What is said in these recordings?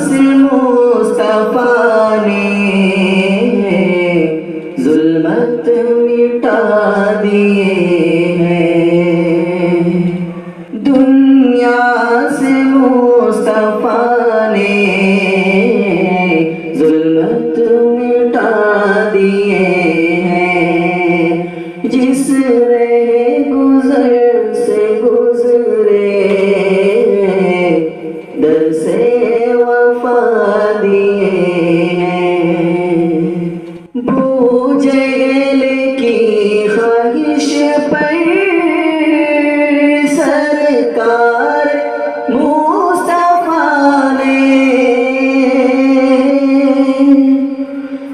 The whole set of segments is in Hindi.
से मुस्तफा ने जुल्मत मिटा दिए हैं। दुनिया से मुस्तफा ने जुल्मत मिटा दिए हैं। जिस रहे गुजर से गुजरे दर से वफा दिए हैं। बूझेल की ख्वाहिश पर सरकार मुस्तफा ने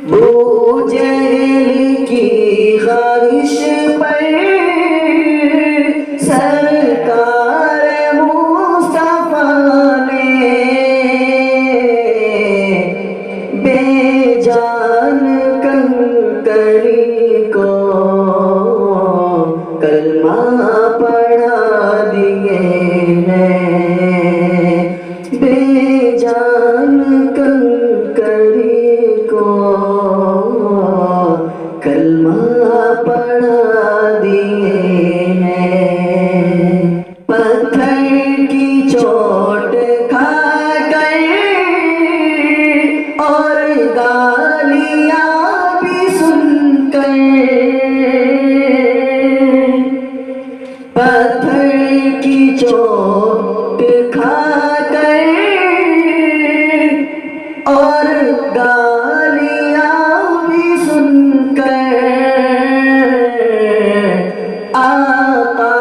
बूझेल की ख्वाहिश पर सरकार मुस्तफा ने बेजान कंकरी को कलमा पढ़ा दिए हैं। बेजान कंकरी को कलमा पढ़ा दिए हैं। पत्थर की चोट खाकर और गालियां भी सुनकर, पत्थर की चोट खाकर और गालियां भी सुनकर आका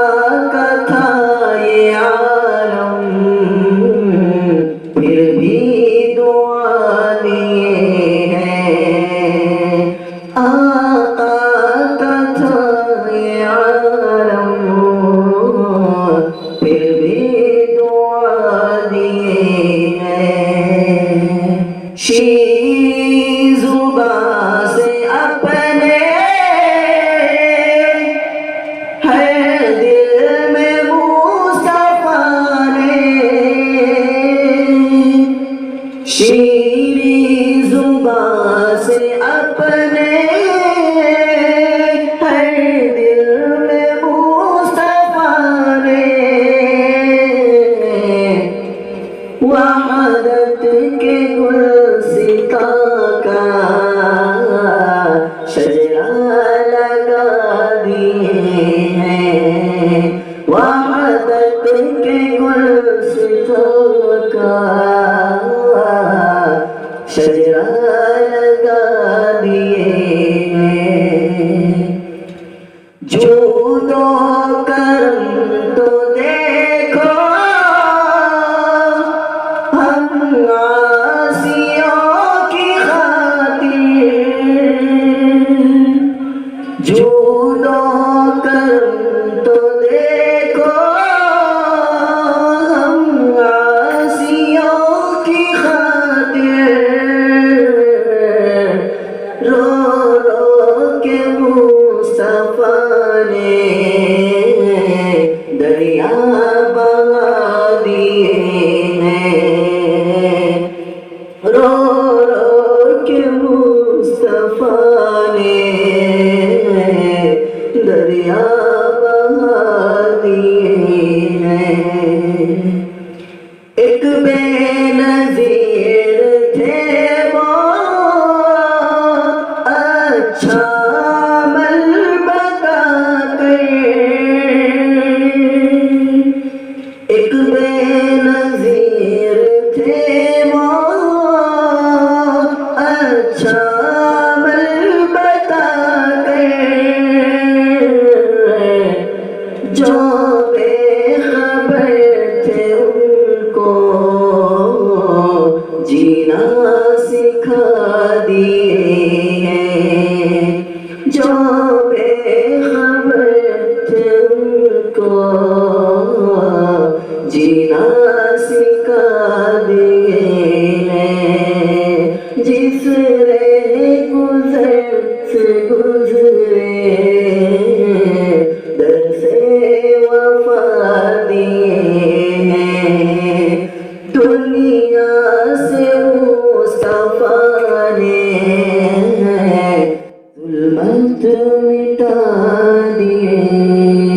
का था ये आलम, फिर भी दुआ दिए हैं। आका का था ये आलम, फिर भी दुआ दिए हैं। शीर ज़ुबां से अपने हर दिल में मुस्तफा ने, शीरी ज़ुबां से अपने हर दिल में मुस्तफा ने वहदत के गुलसिता का शजरा लगा दिए हैं। वहदत के गुलसिता का शजरा लगा दिए हैं। जूदो करम तो देखो हम आसियों की खातिर, जूदो करम तो देखो हम आसियों की खातिर। रो रो के मुस्तफा ने दरिया बहा दिए हैं। रो रो के मुस्तफा ने दरिया बहा दिए हैं। एक बेनज़ीर थे वो अच्छा अमल बताकर, एक बेनज़ीर थे वो अच्छा अमल बताकर, जो बेखबर थे उनको जीना सिखा दिए हैं। जो बेखबर थे उनको जीना सिखा दिए हैं। जिस रे गुजर से गुजरे दर से वफा दिए हैं। दुनिया से मिटा दिए